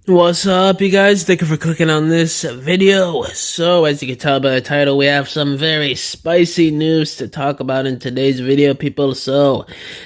What's up, you guys? Thank you for clicking on this video. So, as you can tell by the title, we have some very spicy news to talk about in today's video, people. So,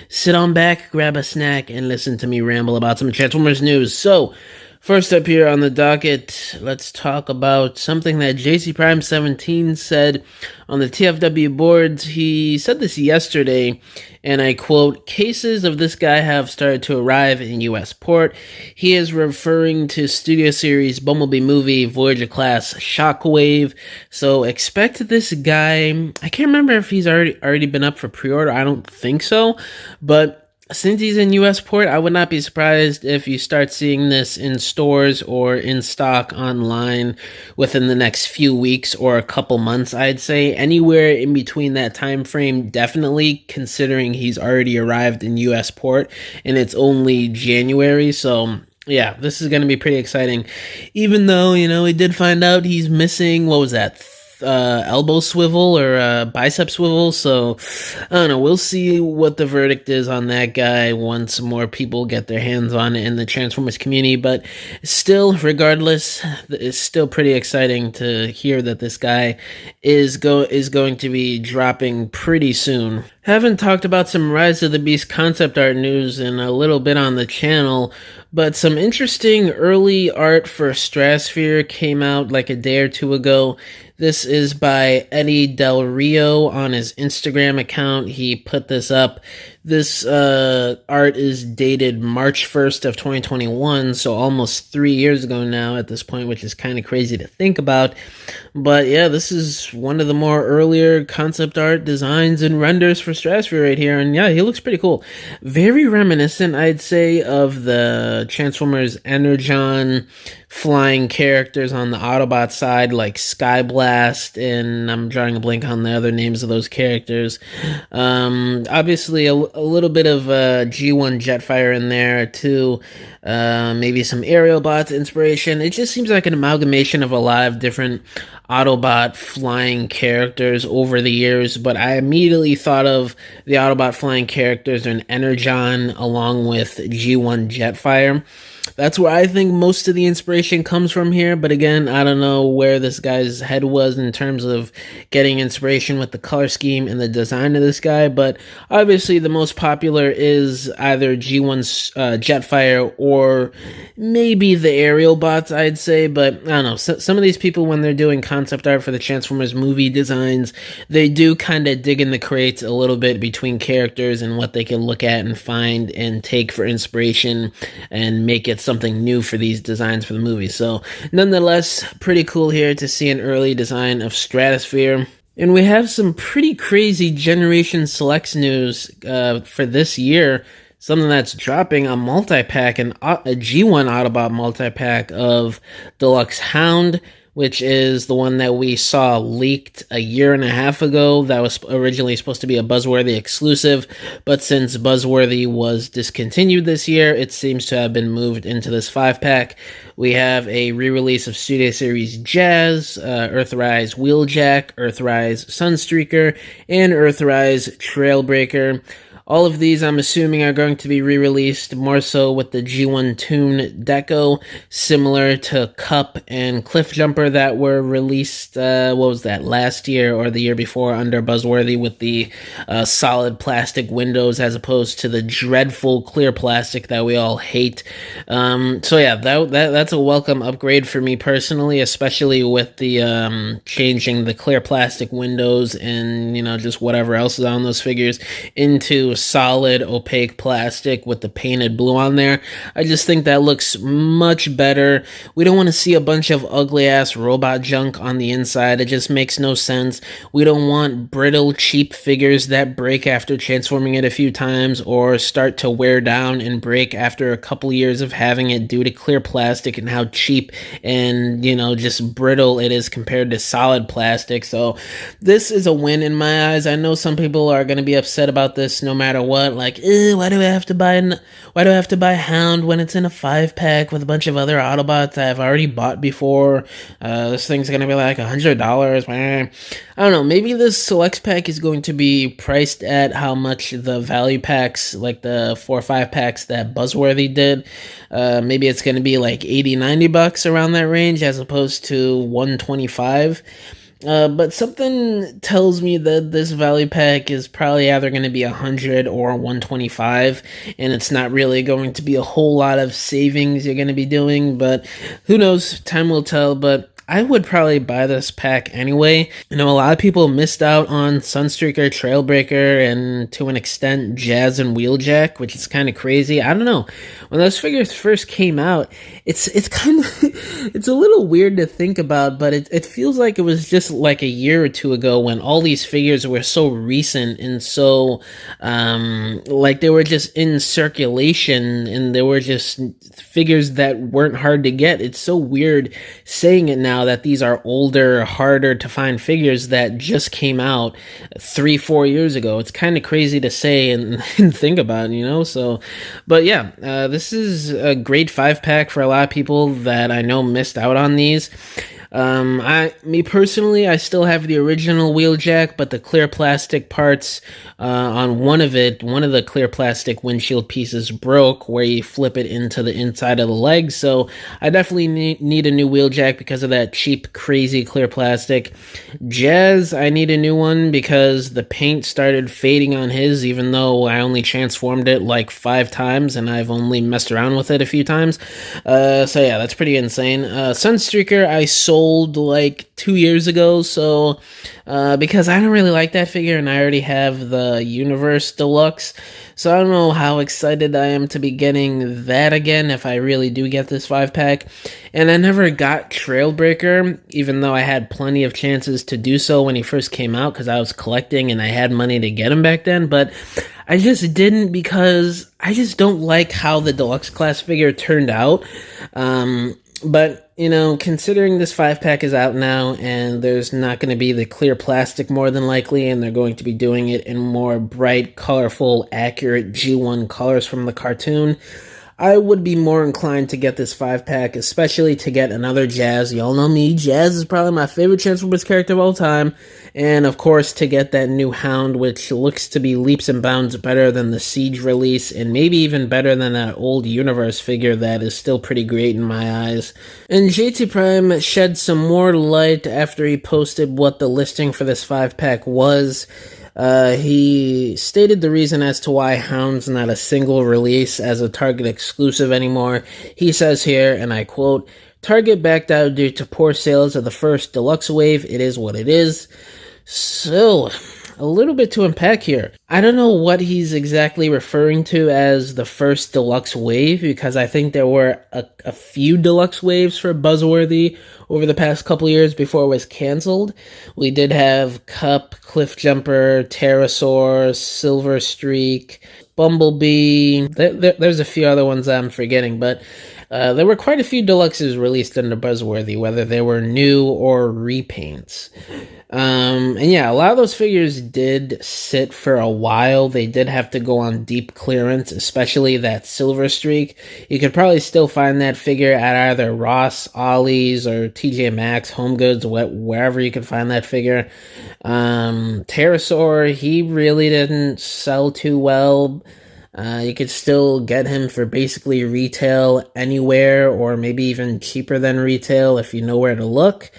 sit on back, grab a snack, and listen to me ramble about some Transformers news. So, first up here on the docket, let's talk about something that JC Prime 17 said on the TFW boards. He said this yesterday, and I quote, "Cases of this guy have started to arrive in U.S. port." He is referring to Studio Series Bumblebee movie Voyager class Shockwave. So expect this guy. I can't remember if he's already been up for pre-order. I don't think so, but since he's in US port, I would not be surprised if you start seeing this in stores or in stock online within the next few weeks or a couple months. I'd say anywhere in between that time frame, definitely, considering he's already arrived in US port and it's only January. So yeah, this is going to be pretty exciting. Even though, we did find out he's missing, what was that, elbow swivel or bicep swivel. So I don't know, we'll see what the verdict is on that guy once more people get their hands on it in the Transformers community. But still, regardless, it's still pretty exciting to hear that this guy is going to be dropping pretty soon. Haven't talked about some Rise of the Beast concept art news in a little bit on the channel, but some interesting early art for Stratosphere came out like a day or two ago. This is by Eddie Del Rio on his Instagram account. He put this up. This art is dated March 1st of 2021, so almost 3 years ago now at this point, which is kind of crazy to think about. But yeah, this is one of the more earlier concept art designs and renders for Stratosphere right here, and yeah, he looks pretty cool. Very reminiscent, I'd say, of the Transformers Energon flying characters on the Autobot side, like Skyblast, and I'm drawing a blank on the other names of those characters. Obviously, a little bit of G1 Jetfire in there too. Maybe some Aerial Bots inspiration. It just seems like an amalgamation of a lot of different Autobot flying characters over the years, but I immediately thought of the Autobot flying characters in Energon along with G1 Jetfire. That's where I think most of the inspiration comes from here, but again, I don't know where this guy's head was in terms of getting inspiration with the color scheme and the design of this guy, but obviously the most popular is either G1's Jetfire or maybe the Aerial Bots, I'd say, but I don't know, some of these people, when they're doing concept art for the Transformers movie designs, they do kind of dig in the crates a little bit between characters and what they can look at and find and take for inspiration and make it something new for these designs for the movie. So nonetheless, pretty cool here to see an early design of Stratosphere. And we have some pretty crazy Generation Selects news for this year. Something that's dropping, a multi-pack, a G1 Autobot multi-pack of Deluxe HOUND, which is the one that we saw leaked a year and a half ago. That was originally supposed to be a Buzzworthy exclusive, but since Buzzworthy was discontinued this year, it seems to have been moved into this 5-pack. We have a re-release of Studio Series Jazz, Earthrise Wheeljack, Earthrise Sunstreaker, and Earthrise Trailbreaker. All of these, I'm assuming, are going to be re-released more so with the G1 Tune Deco, similar to Cup and Cliffjumper that were released, last year or the year before under Buzzworthy with the solid plastic windows as opposed to the dreadful clear plastic that we all hate. So yeah, that's a welcome upgrade for me personally, especially with the changing the clear plastic windows and, just whatever else is on those figures into solid opaque plastic with the painted blue on there. I just think that looks much better. We don't want to see a bunch of ugly ass robot junk on the inside. It just makes no sense. We don't want brittle, cheap figures that break after transforming it a few times or start to wear down and break after a couple years of having it due to clear plastic and how cheap and, just brittle it is compared to solid plastic. So this is a win in my eyes. I know some people are going to be upset about this no matter matter what. Like, why do I have to buy Hound when it's in a 5-pack with a bunch of other Autobots I've already bought before? This thing's gonna be like $100. I don't know. Maybe this Selects pack is going to be priced at how much the value packs, like the 4 or 5 packs that Buzzworthy did. Maybe it's gonna be like $80-$90 around that range, as opposed to $125. But something tells me that this value pack is probably either going to be 100 or 125, and it's not really going to be a whole lot of savings you're going to be doing, but who knows, time will tell. But I would probably buy this pack anyway. I know a lot of people missed out on Sunstreaker, Trailbreaker, and to an extent Jazz and Wheeljack, which is kind of crazy. I don't know. When those figures first came out, it's kind of it's a little weird to think about, but it feels like it was just like a year or two ago when all these figures were so recent and so like they were just in circulation, and they were just figures that weren't hard to get. It's so weird saying it now that these are older, harder to find figures that just came out 3-4 years ago. It's kind of crazy to say and think about, you know? So, but yeah, this is a great 5-pack for a lot of people that I know missed out on these. Me personally, I still have the original Wheeljack, but the clear plastic parts on one of the clear plastic windshield pieces broke, where you flip it into the inside of the leg. So I definitely need a new Wheeljack because of that cheap, crazy clear plastic. Jazz, I need a new one because the paint started fading on his, even though I only transformed it like 5 times and I've only messed around with it a few times. So yeah, that's pretty insane. Sunstreaker, I sold like 2 years ago, so because I don't really like that figure and I already have the Universe Deluxe, so I don't know how excited I am to be getting that again if I really do get this 5-pack. And I never got Trailbreaker, even though I had plenty of chances to do so when he first came out because I was collecting and I had money to get him back then, but I just didn't because I just don't like how the deluxe class figure turned out. But, you know, considering this 5-pack is out now and there's not going to be the clear plastic more than likely, and they're going to be doing it in more bright, colorful, accurate G1 colors from the cartoon, I would be more inclined to get this 5-pack, especially to get another Jazz. Y'all know me, Jazz is probably my favorite Transformers character of all time. And of course, to get that new Hound, which looks to be leaps and bounds better than the Siege release, and maybe even better than that old Universe figure that is still pretty great in my eyes. And JT Prime shed some more light after he posted what the listing for this 5-pack was. He stated the reason as to why Hound's not a single release as a Target exclusive anymore. He says here, and I quote, "Target backed out due to poor sales of the first deluxe wave. It is what it is." So, a little bit to unpack here. I don't know what he's exactly referring to as the first deluxe wave, because I think there were a few deluxe waves for Buzzworthy over the past couple years before it was canceled. We did have Cup, Cliffjumper, Pterosaur, Silver Streak, Bumblebee. There's a few other ones I'm forgetting, but there were quite a few deluxes released under Buzzworthy, whether they were new or repaints. And yeah, a lot of those figures did sit for a while. They did have to go on deep clearance, especially that Silver Streak. You could probably still find that figure at either Ross, Ollie's, or TJ Maxx, Home Goods, wherever you could find that figure. Pterosaur, he really didn't sell too well. You could still get him for basically retail anywhere, or maybe even cheaper than retail if you know where to look.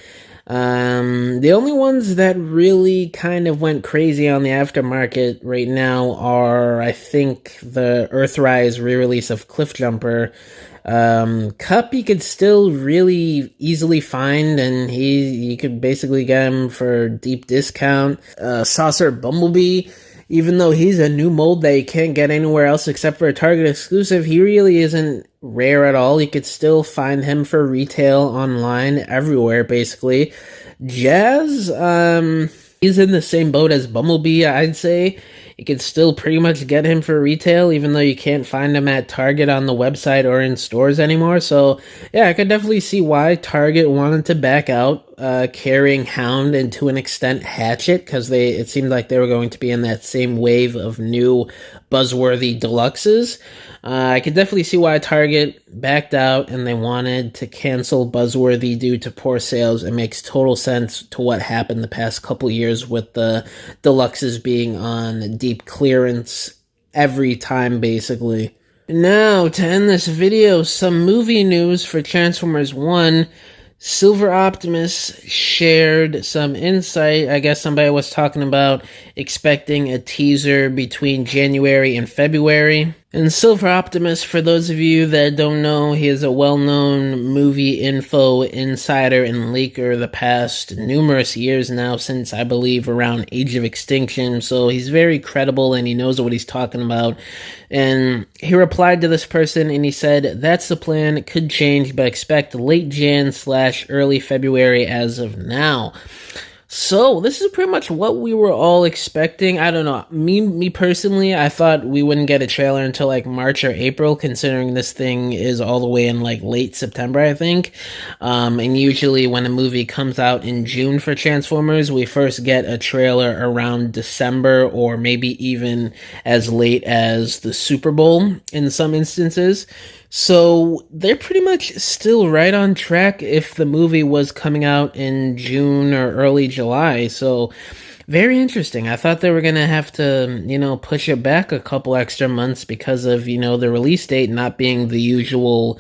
The only ones that really kind of went crazy on the aftermarket right now are, I think, the Earthrise re-release of Cliffjumper. Cup you could still really easily find, and you could basically get him for deep discount. Saucer Bumblebee, even though he's a new mold that you can't get anywhere else except for a Target exclusive, he really isn't rare at all. You could still find him for retail online everywhere, basically. Jazz, he's in the same boat as Bumblebee, I'd say. You could still pretty much get him for retail, even though you can't find him at Target on the website or in stores anymore. So, yeah, I could definitely see why Target wanted to back out. carrying Hound and to an extent Hatchet, because it seemed like they were going to be in that same wave of new buzzworthy deluxes. I could definitely see why Target backed out and they wanted to cancel Buzzworthy due to poor sales. It makes total sense to what happened the past couple years with the deluxes being on deep clearance every time, basically. Now, to end this video, some movie news for Transformers 1. Silver Optimus shared some insight. I guess somebody was talking about expecting a teaser between January and February. And Silver Optimus, for those of you that don't know, he is a well-known movie info insider and leaker the past numerous years now, since I believe around Age of Extinction. So he's very credible and he knows what he's talking about. And he replied to this person and he said, "That's the plan. It could change, but expect late Jan/early February as of now." So, this is pretty much what we were all expecting. I don't know. Me personally, I thought we wouldn't get a trailer until like March or April, considering this thing is all the way in like late September, I think. And usually when a movie comes out in June for Transformers, we first get a trailer around December or maybe even as late as the Super Bowl in some instances. So they're pretty much still right on track if the movie was coming out in June or early July. So very interesting. I thought they were going to have to, push it back a couple extra months because of, the release date not being the usual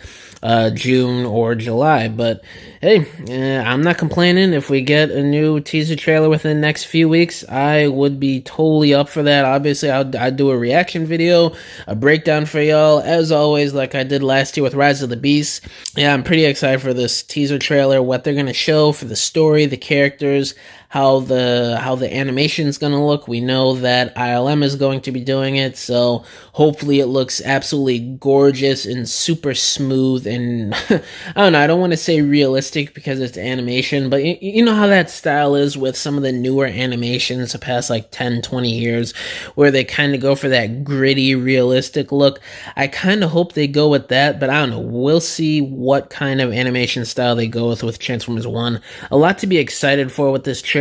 June or July. But hey, I'm not complaining. If we get a new teaser trailer within the next few weeks, I would be totally up for that. Obviously, I'd do a reaction video, a breakdown for y'all, as always, like I did last year with Rise of the Beast. Yeah, I'm pretty excited for this teaser trailer, what they're going to show for the story, the characters, how the animation's going to look. We know that ILM is going to be doing it, so hopefully it looks absolutely gorgeous and super smooth and I don't know, I don't want to say realistic because it's animation, but you know how that style is with some of the newer animations the past like 10-20 years where they kind of go for that gritty realistic look. I kind of hope they go with that, but I don't know, we'll see what kind of animation style they go with Transformers 1. A lot to be excited for with this trailer.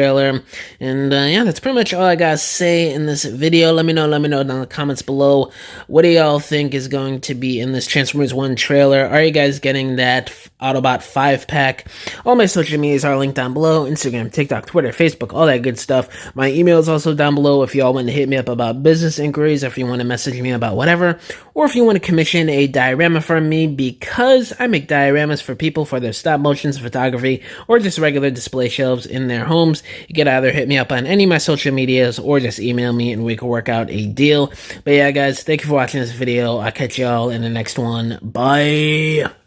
And yeah, that's pretty much all I gotta say in this video. Let me know down in the comments below, what do y'all think is going to be in this Transformers 1 trailer? Are you guys getting that Autobot 5-pack? All my social medias are linked down below: Instagram, TikTok, Twitter, Facebook, all that good stuff. My email is also down below if y'all want to hit me up about business inquiries, if you want to message me about whatever, or if you want to commission a diorama from me, because I make dioramas for people for their stop motions, photography, or just regular display shelves in their homes. You can either hit me up on any of my social medias or just email me and we can work out a deal. But yeah, guys, thank you for watching this video. I'll catch y'all in the next one. Bye!